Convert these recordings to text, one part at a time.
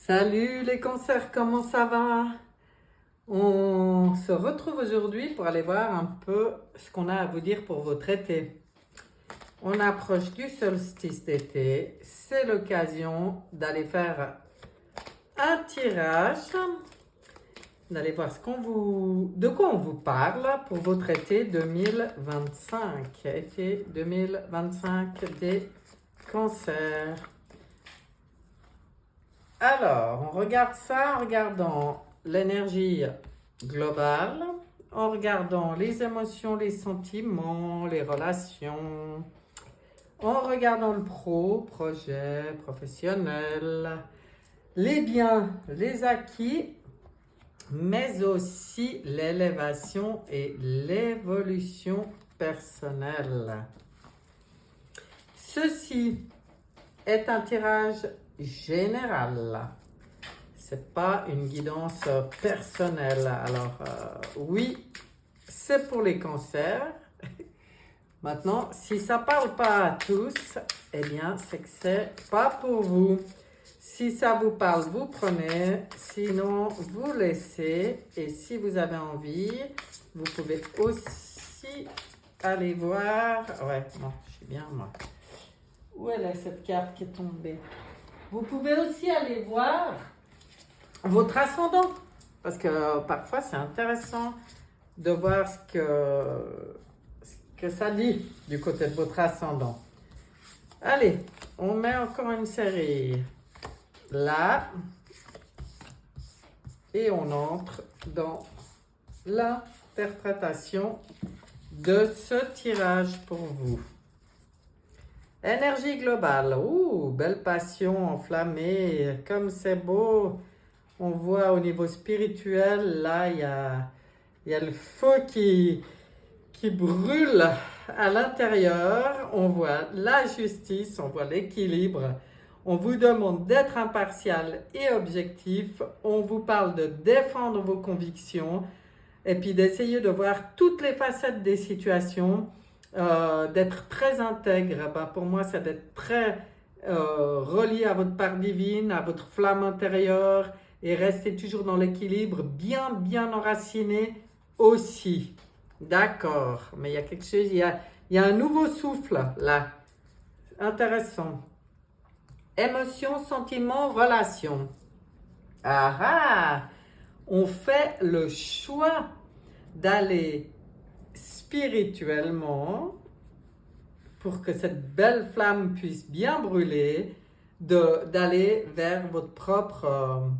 Salut les cancers, comment ça va? On se retrouve aujourd'hui pour aller voir un peu ce qu'on a à vous dire pour votre été. On approche du solstice d'été, c'est l'occasion d'aller faire un tirage, d'aller voir de quoi on vous parle pour votre été 2025. Été 2025 des cancers. Alors, on regarde ça en regardant l'énergie globale, en regardant les émotions, les sentiments, les relations, en regardant le projet professionnel, les biens, les acquis, mais aussi l'élévation et l'évolution personnelle. Ceci est un tirage général. C'est pas une guidance personnelle. Alors, oui, c'est pour les cancers. Maintenant, si ça parle pas à tous, eh bien, c'est que c'est pas pour vous. Si ça vous parle, vous prenez. Sinon, vous laissez. Et si vous avez envie, vous pouvez aussi aller voir. Ouais, bon, je suis bien, moi. Où elle est cette carte qui est tombée? Vous pouvez aussi aller voir votre ascendant, parce que parfois c'est intéressant de voir ce que ça dit du côté de votre ascendant. Allez, on met encore une série là et on entre dans l'interprétation de ce tirage pour vous. Énergie globale, belle passion enflammée, comme c'est beau. On voit au niveau spirituel, là, il y a le feu qui brûle à l'intérieur. On voit la justice, on voit l'équilibre. On vous demande d'être impartial et objectif. On vous parle de défendre vos convictions et puis d'essayer de voir toutes les facettes des situations. D'être très intègre, pour moi c'est d'être très relié à votre part divine, à votre flamme intérieure et rester toujours dans l'équilibre, bien enraciné aussi. D'accord, mais il y a quelque chose, il y a un nouveau souffle là, intéressant. Émotions, sentiments, relations. On fait le choix d'aller spirituellement, pour que cette belle flamme puisse bien brûler, d'aller vers votre propre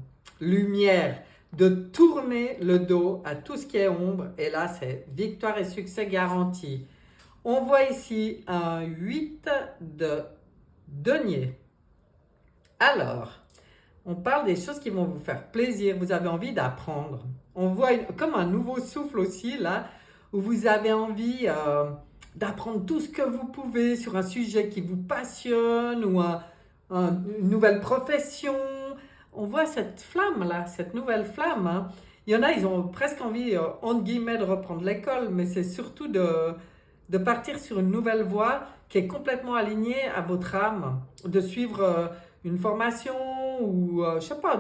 lumière, de tourner le dos à tout ce qui est ombre, et là c'est victoire et succès garanti. On voit ici un 8 de denier. Alors, on parle des choses qui vont vous faire plaisir, vous avez envie d'apprendre. On voit comme un nouveau souffle aussi là, où vous avez envie d'apprendre tout ce que vous pouvez sur un sujet qui vous passionne ou une nouvelle profession. On voit cette flamme là, cette nouvelle flamme. Hein. Il y en a, ils ont presque envie, entre guillemets, de reprendre l'école, mais c'est surtout de partir sur une nouvelle voie qui est complètement alignée à votre âme, de suivre une formation ou, je sais pas,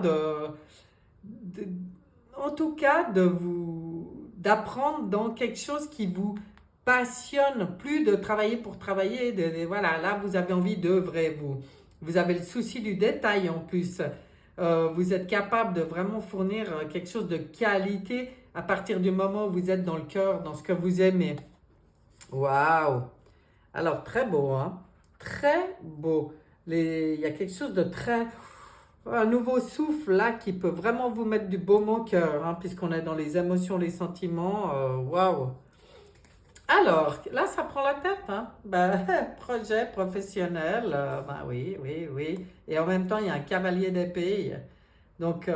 en tout cas, d'apprendre dans quelque chose qui vous passionne, plus de travailler pour travailler, voilà, là vous avez envie d'œuvrer, vous avez le souci du détail en plus, vous êtes capable de vraiment fournir quelque chose de qualité à partir du moment où vous êtes dans le cœur, dans ce que vous aimez. Waouh! Alors très beau, hein? Très beau. Il y a quelque chose de très... Un nouveau souffle là qui peut vraiment vous mettre du baume au cœur, hein, puisqu'on est dans les émotions, les sentiments. Waouh! Alors, là, ça prend la tête, hein? Projet professionnel, oui. Et en même temps, il y a un cavalier d'épée. Donc,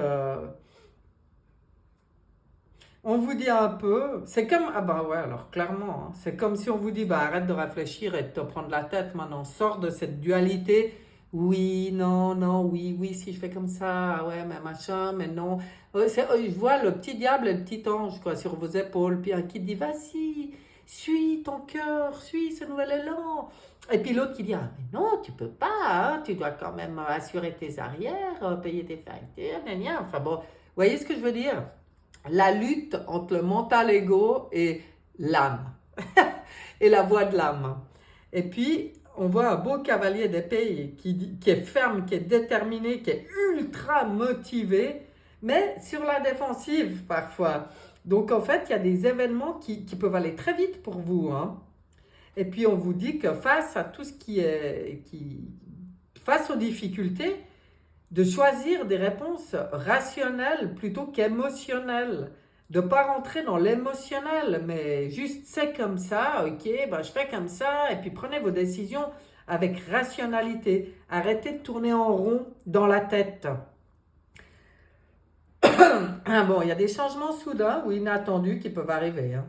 on vous dit un peu, c'est comme, alors clairement, hein, c'est comme si on vous dit, arrête de réfléchir et de te prendre la tête maintenant, sors de cette dualité. Oui, non, oui, si je fais comme ça, ouais, mais machin, mais non. Je vois le petit diable et le petit ange, quoi, sur vos épaules, puis un qui dit, vas-y, suis ton cœur, suis ce nouvel élan. Et puis l'autre qui dit, ah, mais non, tu peux pas, hein, tu dois quand même assurer tes arrières, payer tes factures, gna gna. Enfin bon, vous voyez ce que je veux dire? La lutte entre le mental ego et l'âme, et la voix de l'âme. Et puis, on voit un beau cavalier d'épée qui est ferme, qui est déterminé, qui est ultra motivé, mais sur la défensive parfois. Donc en fait, il y a des événements qui peuvent aller très vite pour vous, hein. Et puis on vous dit que face à tout ce face aux difficultés, de choisir des réponses rationnelles plutôt qu'émotionnelles. De ne pas rentrer dans l'émotionnel, mais juste c'est comme ça, ok, ben je fais comme ça, et puis prenez vos décisions avec rationalité. Arrêtez de tourner en rond dans la tête. Bon, il y a des changements soudains ou inattendus qui peuvent arriver, hein.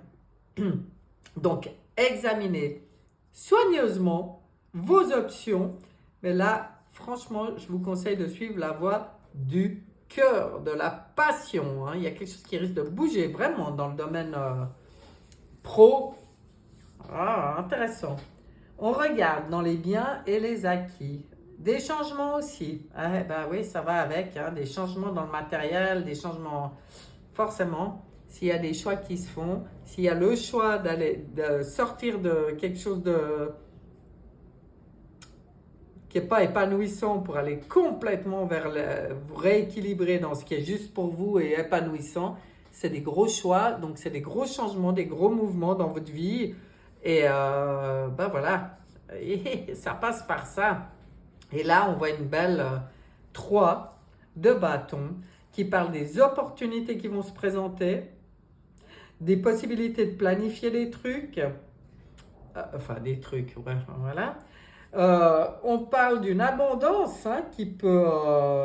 Donc, examinez soigneusement vos options, mais là, franchement, je vous conseille de suivre la voie du cœur, de la passion, hein. Il y a quelque chose qui risque de bouger vraiment dans le domaine pro. Ah, intéressant. On regarde dans les biens et les acquis. Des changements aussi. Ah, ben oui, ça va avec, hein. Des changements dans le matériel, des changements forcément. S'il y a des choix qui se font, s'il y a le choix de sortir de quelque chose qui n'est pas épanouissant pour aller complètement vers vous rééquilibrer dans ce qui est juste pour vous et épanouissant, c'est des gros choix, donc c'est des gros changements, des gros mouvements dans votre vie. Et ben voilà, et ça passe par ça. Et là, on voit une belle 3 de bâton qui parle des opportunités qui vont se présenter, des possibilités de planifier des trucs, enfin des trucs, ouais, voilà. On parle d'une abondance, hein, qui peut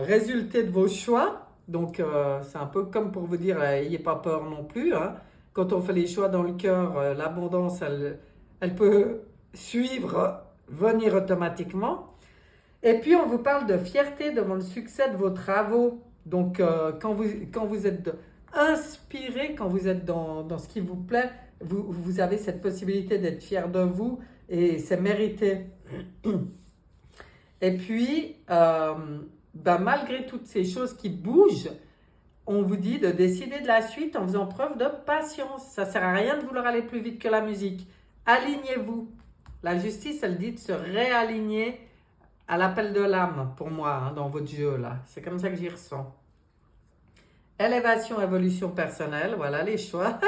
résulter de vos choix. Donc, c'est un peu comme pour vous dire, n'ayez pas peur non plus, hein. Quand on fait les choix dans le cœur, l'abondance, elle peut suivre, venir automatiquement. Et puis, on vous parle de fierté devant le succès de vos travaux. Donc, quand vous êtes inspiré, quand vous êtes dans ce qui vous plaît, vous avez cette possibilité d'être fier de vous et c'est mérité. Et puis, malgré toutes ces choses qui bougent, on vous dit de décider de la suite en faisant preuve de patience. Ça ne sert à rien de vouloir aller plus vite que la musique. Alignez-vous. La justice, elle dit de se réaligner à l'appel de l'âme, pour moi, hein, dans votre jeu, là. C'est comme ça que j'y ressens. Élévation, évolution personnelle, voilà les choix.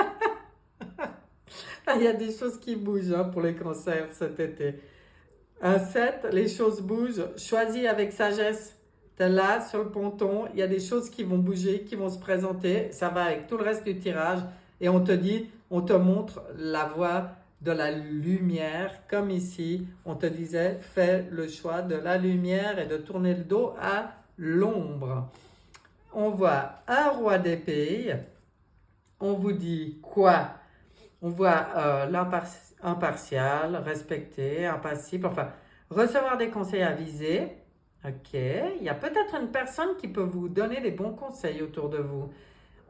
Il y a des choses qui bougent, hein, pour les cancers cet été. Un 7, les choses bougent. Choisis avec sagesse. Tu es là, sur le ponton, il y a des choses qui vont bouger, qui vont se présenter. Ça va avec tout le reste du tirage. Et on te dit, on te montre la voie de la lumière. Comme ici, on te disait, fais le choix de la lumière et de tourner le dos à l'ombre. On voit un roi d'épée. On vous dit quoi? On voit l'impartial, respecter, impassible, enfin, recevoir des conseils avisés. Ok, il y a peut-être une personne qui peut vous donner des bons conseils autour de vous.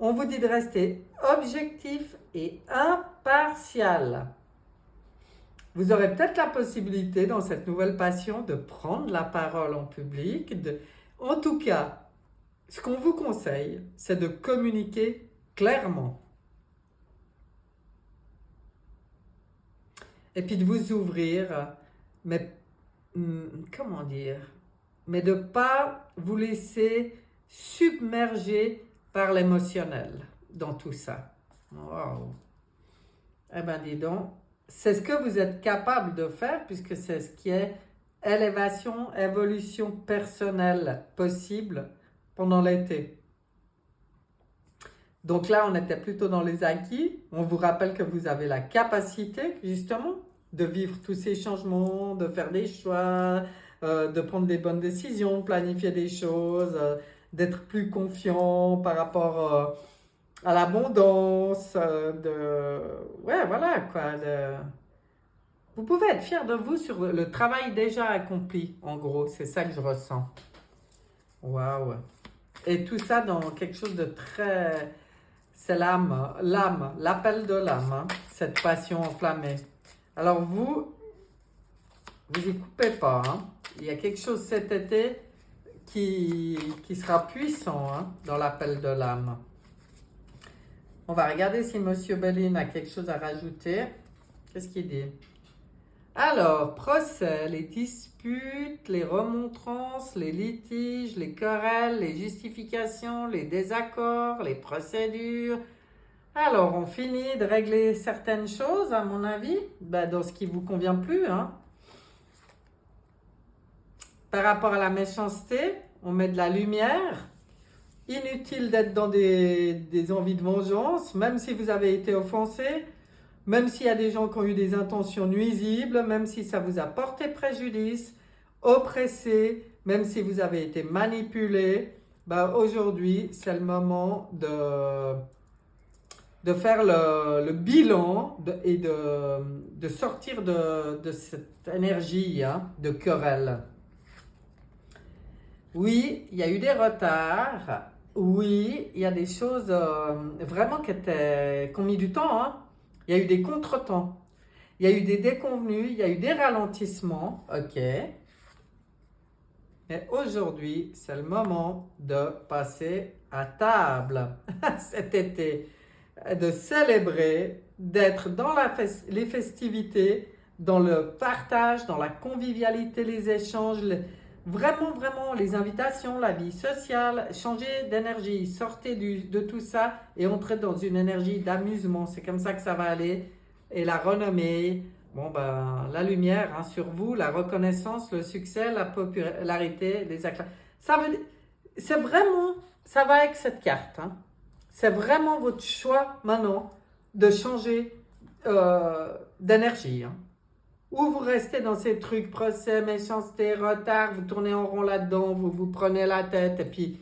On vous dit de rester objectif et impartial. Vous aurez peut-être la possibilité dans cette nouvelle passion de prendre la parole en public. En tout cas, ce qu'on vous conseille, c'est de communiquer clairement. Et puis de vous ouvrir, mais comment dire? Mais de ne pas vous laisser submerger par l'émotionnel dans tout ça. Wow. Eh bien, dis donc, c'est ce que vous êtes capable de faire puisque c'est ce qui est élévation, évolution personnelle possible pendant l'été. Donc là, on était plutôt dans les acquis. On vous rappelle que vous avez la capacité, justement, de vivre tous ces changements, de faire des choix, de prendre des bonnes décisions, planifier des choses, d'être plus confiant par rapport à l'abondance, ouais, voilà, quoi. Vous pouvez être fier de vous sur le travail déjà accompli, en gros. C'est ça que je ressens. Waouh! Et tout ça dans quelque chose de très c'est l'âme, l'appel de l'âme, hein, cette passion enflammée. Alors vous y coupez pas, hein. Il y a quelque chose cet été qui sera puissant, hein, dans l'appel de l'âme. On va regarder si Monsieur Bellin a quelque chose à rajouter. Qu'est-ce qu'il dit? Alors, procès, les disputes, les remontrances, les litiges, les querelles, les justifications, les désaccords, les procédures. Alors, on finit de régler certaines choses, à mon avis, dans ce qui ne vous convient plus, hein. Par rapport à la méchanceté, on met de la lumière. Inutile d'être dans des envies de vengeance, même si vous avez été offensé, même s'il y a des gens qui ont eu des intentions nuisibles, même si ça vous a porté préjudice, oppressé, même si vous avez été manipulé. Aujourd'hui, c'est le moment de faire le bilan et de sortir de cette énergie, hein, de querelle. Oui, il y a eu des retards. Oui, il y a des choses vraiment qui ont mis du temps, hein. Il y a eu des contretemps. Il y a eu des déconvenus. Il y a eu des ralentissements. OK. Mais aujourd'hui, c'est le moment de passer à table cet été. De célébrer, d'être dans les festivités, dans le partage, dans la convivialité, les échanges, vraiment les invitations, la vie sociale, changer d'énergie, sortez de tout ça et entrez dans une énergie d'amusement. C'est comme ça que ça va aller. Et la renommée, la lumière, hein, sur vous, la reconnaissance, le succès, la popularité, les acclamations. C'est vraiment, ça va avec cette carte, hein. C'est vraiment votre choix maintenant de changer d'énergie, hein. Ou vous restez dans ces trucs, procès, méchanceté, retard, vous tournez en rond là-dedans, vous prenez la tête, et puis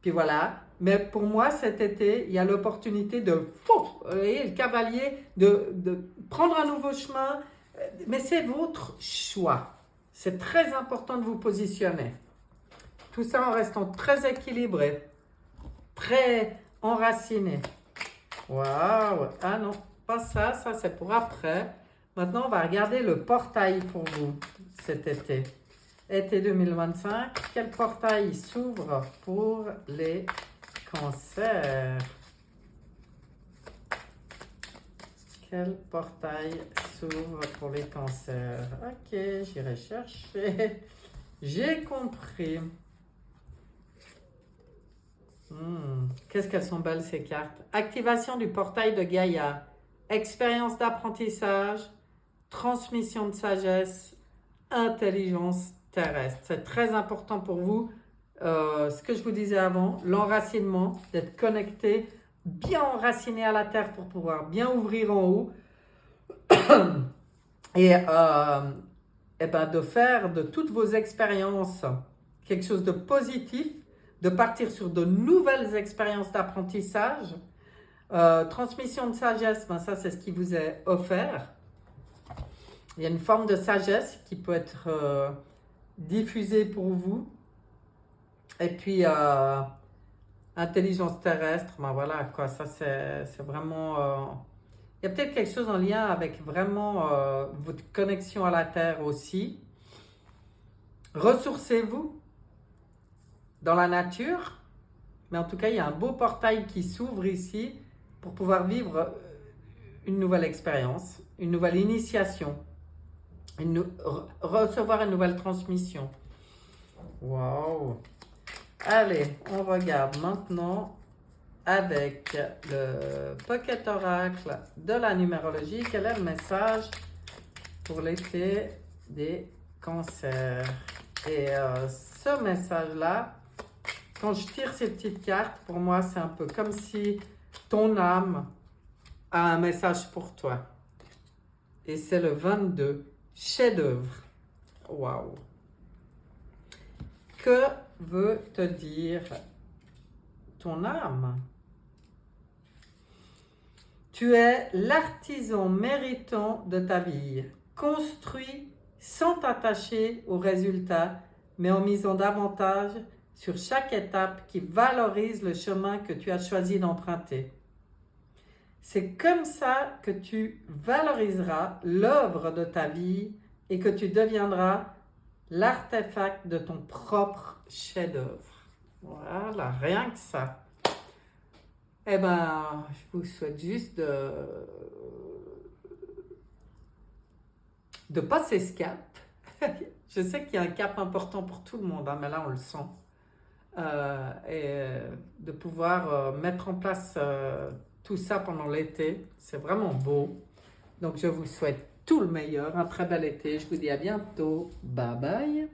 voilà. Mais pour moi, cet été, il y a l'opportunité vous voyez, le cavalier, de prendre un nouveau chemin. Mais c'est votre choix. C'est très important de vous positionner. Tout ça en restant très équilibré, très enraciné. Waouh! Ah non, pas ça, ça c'est pour après. Maintenant, on va regarder le portail pour vous cet été. Été 2025, quel portail s'ouvre pour les cancers? Quel portail s'ouvre pour les cancers? Ok, j'irai chercher. J'ai compris. Qu'est-ce qu'elles sont belles ces cartes. Activation du portail de Gaïa. Expérience d'apprentissage. Transmission de sagesse. Intelligence terrestre. C'est très important pour vous. Ce que je vous disais avant, l'enracinement, d'être connecté, bien enraciné à la terre pour pouvoir bien ouvrir en haut. Et de faire de toutes vos expériences quelque chose de positif, de partir sur de nouvelles expériences d'apprentissage. Transmission de sagesse, ça c'est ce qui vous est offert. Il y a une forme de sagesse qui peut être diffusée pour vous. Et puis, intelligence terrestre, voilà, quoi, ça c'est vraiment... il y a peut-être quelque chose en lien avec vraiment votre connexion à la Terre aussi. Ressourcez-vous dans la nature. Mais en tout cas, il y a un beau portail qui s'ouvre ici pour pouvoir vivre une nouvelle expérience, une nouvelle initiation, recevoir une nouvelle transmission. Waouh! Allez, on regarde maintenant avec le Pocket Oracle de la numérologie. Quel est le message pour l'été des cancers? Et ce message-là, quand je tire ces petites cartes, pour moi, c'est un peu comme si ton âme a un message pour toi. Et c'est le 22, chef-d'œuvre. Waouh! Que veut te dire ton âme? Tu es l'artisan méritant de ta vie. Construis sans t'attacher aux résultats, mais en misant davantage sur chaque étape qui valorise le chemin que tu as choisi d'emprunter. C'est comme ça que tu valoriseras l'œuvre de ta vie et que tu deviendras l'artefact de ton propre chef-d'œuvre. Voilà, rien que ça. Eh ben, je vous souhaite juste de passer ce cap. Je sais qu'il y a un cap important pour tout le monde, hein, mais là on le sent. Et de pouvoir mettre en place tout ça pendant l'été, c'est vraiment beau. Donc je vous souhaite tout le meilleur, un très bel été. Je vous dis à bientôt. Bye bye.